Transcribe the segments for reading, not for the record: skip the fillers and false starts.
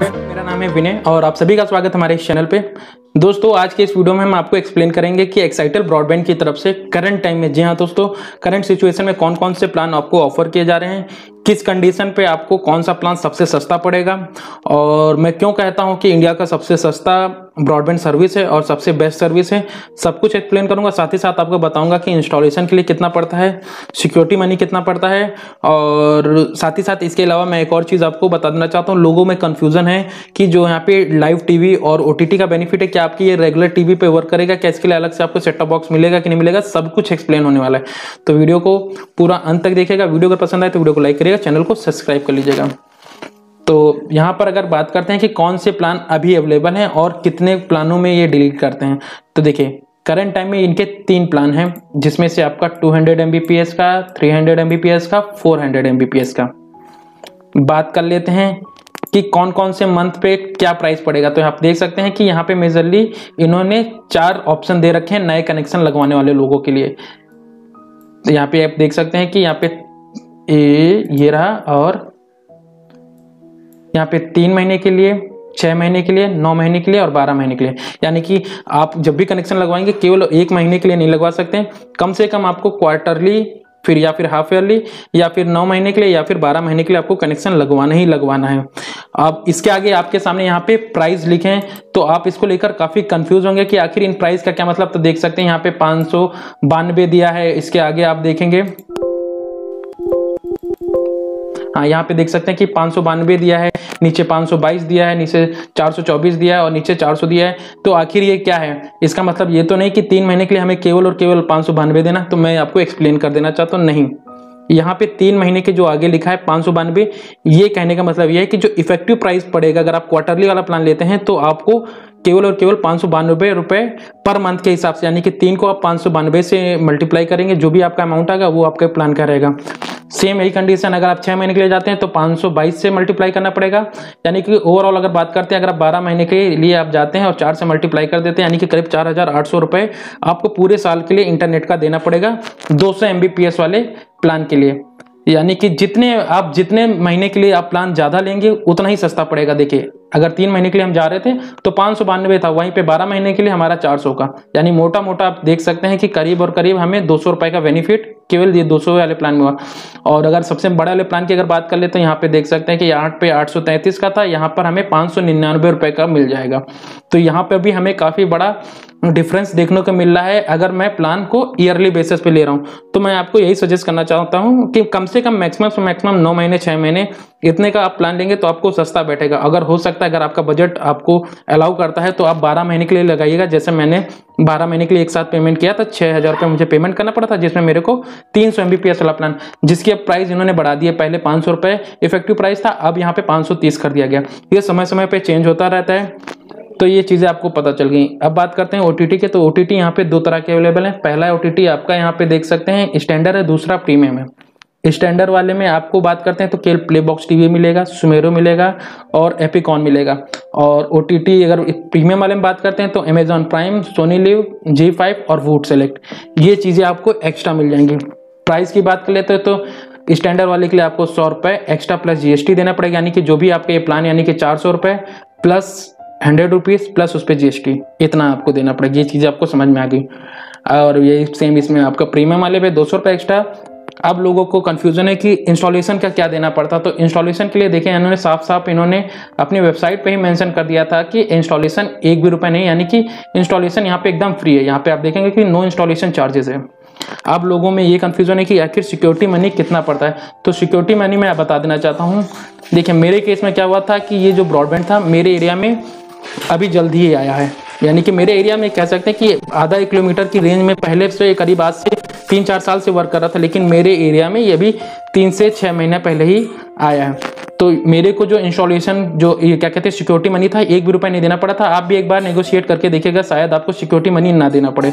मेरा नाम है विनय और आप सभी का स्वागत हमारे इस चैनल पे। दोस्तों, आज के इस वीडियो में हम आपको एक्सप्लेन करेंगे कि एक्साइटेल ब्रॉडबैंड की तरफ से करंट टाइम में, जी हाँ दोस्तों, करंट सिचुएशन में कौन कौन से प्लान आपको ऑफर किए जा रहे हैं, किस कंडीशन पे आपको कौन सा प्लान सबसे सस्ता पड़ेगा, और मैं क्यों कहता हूं कि इंडिया का सबसे सस्ता ब्रॉडबैंड सर्विस है और सबसे बेस्ट सर्विस है, सब कुछ एक्सप्लेन करूंगा। साथ ही साथ आपको बताऊंगा कि इंस्टॉलेशन के लिए कितना पड़ता है, सिक्योरिटी मनी कितना पड़ता है, और साथ ही साथ इसके अलावा मैं एक और चीज़ आपको बता देना चाहता हूँ। लोगों में कन्फ्यूजन है कि जो यहाँ पे लाइव टीवी और ओटीटी का बेनिफिट है, क्या आपकी ये रेगुलर टीवी पे वर्क करेगा, क्या इसके लिए अलग से आपको सेट टॉप बॉक्स मिलेगा कि नहीं मिलेगा, सब कुछ एक्सप्लेन होने वाला है। तो वीडियो को पूरा अंत तक देखिएगा। वीडियो अगर पसंद आए तो वीडियो को लाइक करिएगा, चैनल को सब्सक्राइब कर लीजिएगा। तो यहाँ पर अगर बात करते हैं कि कौन से प्लान अभी अवेलेबल हैं और कितने प्लानों में ये डिलीट करते हैं, तो देखिए करंट टाइम में इनके 3 प्लान हैं, जिसमें से आपका 200 Mbps का, 300 Mbps का, 400 Mbps का। बात कर लेते हैं कि कौन कौन से मंथ पे क्या प्राइस पड़ेगा। तो आप देख सकते हैं कि यहाँ पे मेजरली इन्होंने 4 ऑप्शन दे रखे हैं नए कनेक्शन लगवाने वाले लोगों के लिए। तो यहाँ पे आप देख सकते हैं कि यहाँ पे ये रहा, और यहाँ पे 3 महीने के लिए, 6 महीने के लिए, 9 महीने के लिए और 12 महीने के लिए। यानी कि आप जब भी कनेक्शन लगवाएंगे केवल 1 महीने के लिए नहीं लगवा सकते, कम से कम आपको क्वार्टरली फिर या फिर हाफ ईयरली या फिर 9 महीने के लिए या फिर 12 महीने के लिए आपको कनेक्शन लगवाना ही लगवाना है। अब इसके आगे आपके सामने यहाँ पे प्राइस लिखे हैं, तो आप इसको लेकर काफी कंफ्यूज होंगे कि आखिर इन प्राइस का क्या मतलब। तो देख सकते हैं यहाँ पे 592 दिया है, इसके आगे आप देखेंगे, हाँ यहाँ पे देख सकते हैं कि 592 दिया है, नीचे 522 दिया है, नीचे 424 दिया है और नीचे 400 दिया है। तो आखिर ये क्या है? इसका मतलब ये तो नहीं कि 3 महीने के लिए हमें केवल और केवल 592 देना। तो मैं आपको एक्सप्लेन कर देना चाहता हूँ, नहीं, यहाँ पे 3 महीने के जो आगे लिखा है 592, ये कहने का मतलब ये है कि जो इफेक्टिव प्राइस पड़ेगा अगर आप क्वार्टरली वाला प्लान लेते हैं तो आपको केवल और केवल 592 रुपए पर मंथ के हिसाब से, यानी कि 3 को आप 592 से मल्टीप्लाई करेंगे, जो भी आपका अमाउंट आएगा वो आपके प्लान का रहेगा। सेम यही कंडीशन अगर आप 6 महीने के लिए जाते हैं तो 522 से मल्टीप्लाई करना पड़ेगा। यानी कि ओवरऑल अगर बात करते हैं, अगर आप 12 महीने के लिए आप जाते हैं और 4 से मल्टीप्लाई कर देते हैं, यानी कि करीब 4800 रुपए आपको पूरे साल के लिए इंटरनेट का देना पड़ेगा 200 Mbps वाले प्लान के लिए। यानी कि जितने महीने के लिए आप प्लान ज्यादा लेंगे उतना ही सस्ता पड़ेगा। देखिए अगर 3 महीने के लिए हम जा रहे थे तो 592 था, वहीं पे 12 महीने के लिए हमारा 400 का, यानी मोटा मोटा आप देख सकते हैं कि करीब और करीब हमें 200 रुपए का बेनिफिट केवल ये 200 वाले प्लान में हुआ। और अगर सबसे बड़े वाले प्लान की अगर बात कर ले तो यहाँ पे देख सकते हैं कि 8 पे 833 का था, यहाँ पर हमें 599 रुपए का मिल जाएगा। तो यहाँ पे भी हमें काफी बड़ा डिफरेंस देखने को मिल रहा है। अगर मैं प्लान को ईयरली बेसिस पे ले रहा हूँ तो मैं आपको यही सजेस्ट करना चाहता हूँ कि कम से कम मैक्सिमम से मैक्सिमम 9 महीने 6 महीने इतने का आप प्लान लेंगे तो आपको सस्ता बैठेगा। अगर हो सकता है, अगर आपका बजट आपको अलाउ करता है तो आप 12 महीने के लिए लगाइएगा। जैसे मैंने 12 महीने के लिए एक साथ पेमेंट किया था, 6000 रुपये मुझे पेमेंट करना पड़ा था, जिसमें मेरे को 300 Mbps वाला प्लान, जिसकी अब प्राइस इन्होंने बढ़ा दी है। पहले 500 रुपये इफेक्टिव प्राइस था, अब यहाँ पे 530 कर दिया गया। ये समय समय पे चेंज होता रहता है, तो ये चीजें आपको पता चल गई। अब बात करते हैं ओटीटी के। तो ओटीटी यहाँ पे 2 तरह के अवेलेबल है। पहला ओटीटी आपका यहाँ पे देख सकते हैं स्टैंडर्ड है, दूसरा प्रीमियम है। स्टैंडर्ड वाले में आपको बात करते हैं तो केवल प्ले बॉक्स टीवी मिलेगा, सुमेरो मिलेगा और एपिकॉन मिलेगा। और ओटीटी अगर प्रीमियम वाले में बात करते हैं तो Amazon prime, Soni live, G5 और वूट सेलेक्ट, ये चीजें आपको एक्स्ट्रा मिल जाएंगी। प्राइस की बात कर लेते हैं तो स्टैंडर्ड वाले के लिए आपको 100 रुपये एक्स्ट्रा प्लस GST देना पड़ेगा, यानी कि जो भी आपका ये प्लान, यानी कि 400 रुपये प्लस 100 रुपीज प्लस उस पर GST, इतना आपको देना पड़ेगा। ये चीज़ें आपको समझ में आ गई। और ये सेम इसमें आपका प्रीमियम वाले पे 200 रुपये एक्स्ट्रा। अब लोगों को कंफ्यूजन है कि इंस्टॉलेशन का क्या देना पड़ता। तो इंस्टॉलेशन के लिए देखें, इन्होंने साफ साफ इन्होंने अपनी वेबसाइट पे ही मेंशन कर दिया था कि इंस्टॉलेशन 1 भी रुपये नहीं, यानी कि इंस्टॉलेशन यहाँ पे एकदम फ्री है। यहाँ पे आप देखेंगे कि नो इंस्टॉलेशन चार्जेस है। अब लोगों में ये कंफ्यूजन है कि आखिर सिक्योरिटी मनी कितना पड़ता है। तो सिक्योरिटी मनी मैं बता देना चाहता हूँ। देखिए मेरे केस में क्या हुआ था कि ये जो ब्रॉडबैंड था मेरे एरिया में अभी जल्दी ही आया है, यानी कि मेरे एरिया में कह सकते हैं कि आधा 1 किलोमीटर की रेंज में पहले से करीब आज से 3-4 साल से वर्क कर रहा था, लेकिन मेरे एरिया में ये भी 3 से 6 महीने पहले ही आया है। तो मेरे को जो इंस्टॉलेशन, जो ये क्या कहते हैं सिक्योरिटी मनी था, 1 भी रुपया नहीं देना पड़ा था। आप भी एक बार नेगोशिएट करके देखिएगा, शायद आपको सिक्योरिटी मनी ना देना पड़े।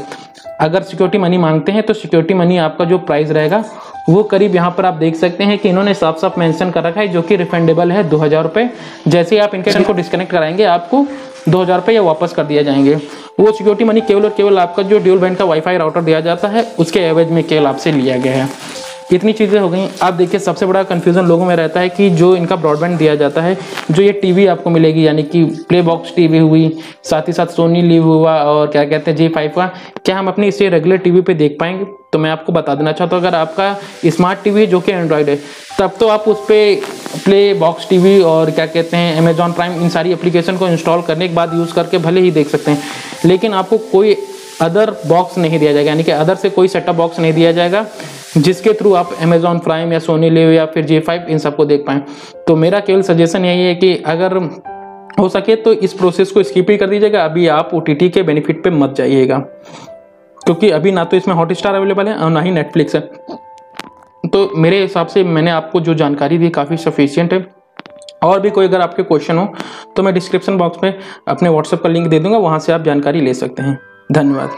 अगर सिक्योरिटी मनी मांगते हैं तो सिक्योरिटी मनी आपका जो प्राइस रहेगा वो करीब यहाँ पर आप देख सकते हैं कि इन्होंने साफ साफ मेंशन कर रखा है, जो कि रिफंडेबल है 2000 रुपये। जैसे ही आप इनके को डिस्कनेक्ट कराएंगे आपको 2000 रुपये या वापस कर दिया जाएंगे। वो सिक्योरिटी मनी केवल और केवल आपका जो ड्यूल बैंड का वाईफाई राउटर दिया जाता है उसके एवज में केवल आपसे लिया गया है। इतनी चीज़ें हो गई। अब देखिए सबसे बड़ा कन्फ्यूज़न लोगों में रहता है कि जो इनका ब्रॉडबैंड दिया जाता है, जो ये टीवी आपको मिलेगी यानी कि प्ले बॉक्स टीवी हुई, साथ ही साथ सोनी लिव हुआ और क्या कहते हैं G5 का, क्या हम अपनी इसे रेगुलर टीवी पे देख पाएंगे? तो मैं आपको बता देना चाहता हूँ, अगर आपका स्मार्ट टीवी जो कि एंड्रॉयड है, तब तो आप उस पर प्ले बॉक्स टीवी और क्या कहते हैं अमेजॉन प्राइम, इन सारी एप्लीकेशन को इंस्टॉल करने के बाद यूज़ करके भले ही देख सकते हैं, लेकिन आपको कोई अदर बॉक्स नहीं दिया जाएगा, यानी कि अदर से कोई सेटअप बॉक्स नहीं दिया जाएगा जिसके थ्रू आप अमेजॉन प्राइम या सोनी लिव या फिर G5 इन सबको देख पाएँ। तो मेरा केवल सजेशन यही है कि अगर हो सके तो इस प्रोसेस को स्किप ही कर दीजिएगा, अभी आप OTT के बेनिफिट पे मत जाइएगा, क्योंकि अभी ना तो इसमें हॉटस्टार अवेलेबल है और ना ही नेटफ्लिक्स है। तो मेरे हिसाब से मैंने आपको जो जानकारी दी काफ़ी सफिशिएंट है। और भी कोई अगर आपके क्वेश्चन हो तो मैं डिस्क्रिप्शन बॉक्स में अपने व्हाट्सएप का लिंक दे दूंगा, वहाँ से आप जानकारी ले सकते हैं। धन्यवाद।